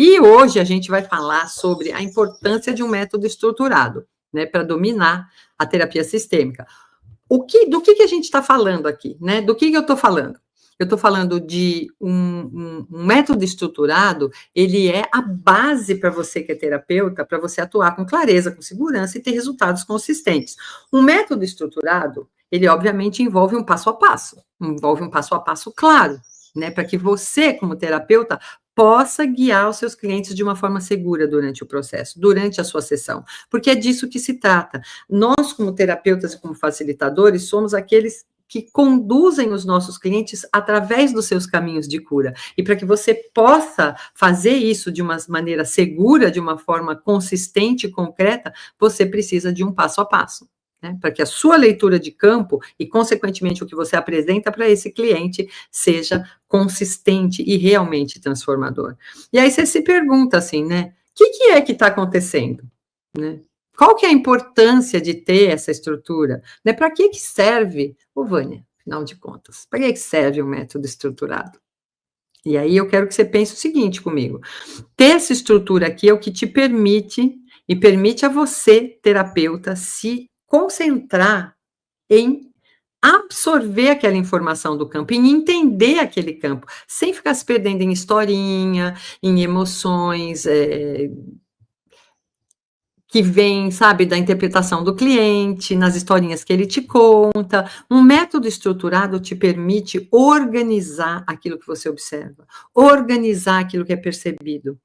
E hoje a gente vai falar sobre a importância de um método estruturado, né, para dominar a terapia sistêmica. Do que a gente está falando aqui, né? Do que eu estou falando? Eu estou falando de um método estruturado, ele é a base para você que é terapeuta, para você atuar com clareza, com segurança e ter resultados consistentes. Um método estruturado, ele obviamente envolve um passo a passo claro, né? Para que você, como terapeuta, possa guiar os seus clientes de uma forma segura durante o processo, durante a sua sessão, porque é disso que se trata. Nós, como terapeutas e como facilitadores, somos aqueles que conduzem os nossos clientes através dos seus caminhos de cura. E para que você possa fazer isso de uma maneira segura, de uma forma consistente e concreta, você precisa de um passo a passo, né? Para que a sua leitura de campo e, consequentemente, o que você apresenta para esse cliente seja consistente e realmente transformador. E aí você se pergunta assim, né? O que é que está acontecendo, né? Qual que é a importância de ter essa estrutura? Né? Para que serve, Vânia, afinal de contas? Para que serve um método estruturado? E aí eu quero que você pense o seguinte comigo. Ter essa estrutura aqui é o que te permite, e permite a você, terapeuta, se concentrar em absorver aquela informação do campo, em entender aquele campo, sem ficar se perdendo em historinha, em emoções, que vem, sabe, da interpretação do cliente, nas historinhas que ele te conta. Um método estruturado te permite organizar aquilo que você observa, organizar aquilo que é percebido,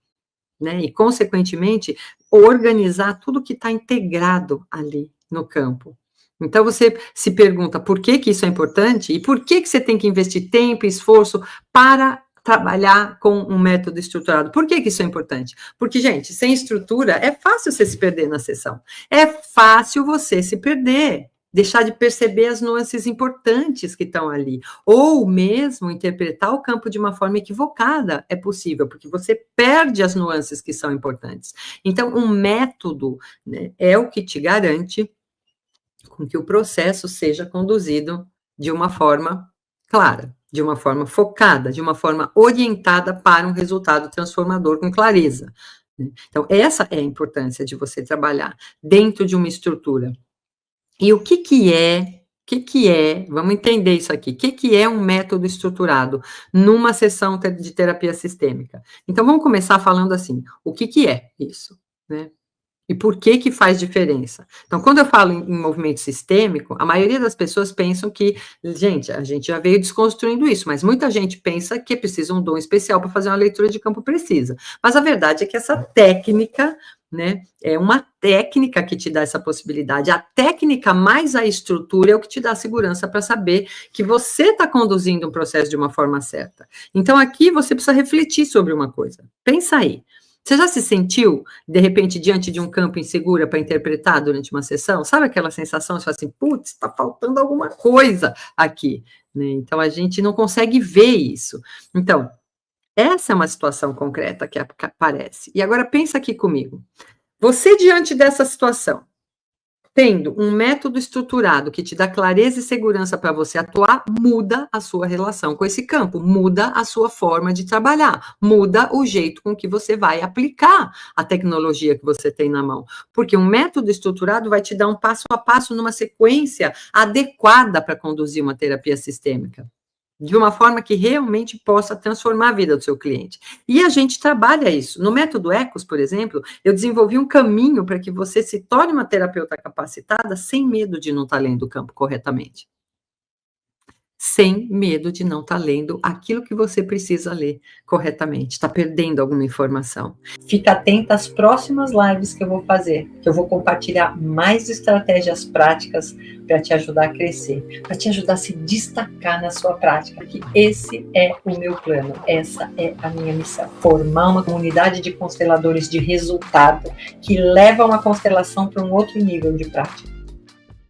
né? E, consequentemente, organizar tudo que está integrado ali no campo. Então, você se pergunta por que isso é importante e por que você tem que investir tempo e esforço para trabalhar com um método estruturado. Por que isso é importante? Porque, gente, sem estrutura, é fácil você se perder na sessão. É fácil você se perder, deixar de perceber as nuances importantes que estão ali, ou mesmo interpretar o campo de uma forma equivocada, é possível, porque você perde as nuances que são importantes. Então, um método, né, é o que te garante com que o processo seja conduzido de uma forma clara, de uma forma focada, de uma forma orientada para um resultado transformador com clareza. Então, essa é a importância de você trabalhar dentro de uma estrutura. E o que é, vamos entender isso aqui, o que é um método estruturado numa sessão de terapia sistêmica? Então, vamos começar falando assim, o que é isso, né? E por que faz diferença? Então, quando eu falo em movimento sistêmico, a maioria das pessoas pensam que, gente, a gente já veio desconstruindo isso, mas muita gente pensa que precisa um dom especial para fazer uma leitura de campo precisa. Mas a verdade é que essa técnica, né, é uma técnica que te dá essa possibilidade. A técnica mais a estrutura é o que te dá segurança para saber que você está conduzindo um processo de uma forma certa. Então, aqui você precisa refletir sobre uma coisa. Pensa aí. Você já se sentiu, de repente, diante de um campo inseguro para interpretar durante uma sessão? Sabe aquela sensação, você fala assim, putz, está faltando alguma coisa aqui, né? Então, a gente não consegue ver isso. Então, essa é uma situação concreta que aparece. E agora, pensa aqui comigo. Você, diante dessa situação, tendo um método estruturado que te dá clareza e segurança para você atuar, muda a sua relação com esse campo, muda a sua forma de trabalhar, muda o jeito com que você vai aplicar a tecnologia que você tem na mão. Porque um método estruturado vai te dar um passo a passo numa sequência adequada para conduzir uma terapia sistêmica, de uma forma que realmente possa transformar a vida do seu cliente. E a gente trabalha isso. No método ECOS, por exemplo, eu desenvolvi um caminho para que você se torne uma terapeuta capacitada sem medo de não estar lendo o campo corretamente. Sem medo de não estar lendo aquilo que você precisa ler corretamente, está perdendo alguma informação. Fica atenta às próximas lives que eu vou fazer, que eu vou compartilhar mais estratégias práticas para te ajudar a crescer, para te ajudar a se destacar na sua prática, porque esse é o meu plano, essa é a minha missão, formar uma comunidade de consteladores de resultado que levam a constelação para um outro nível de prática.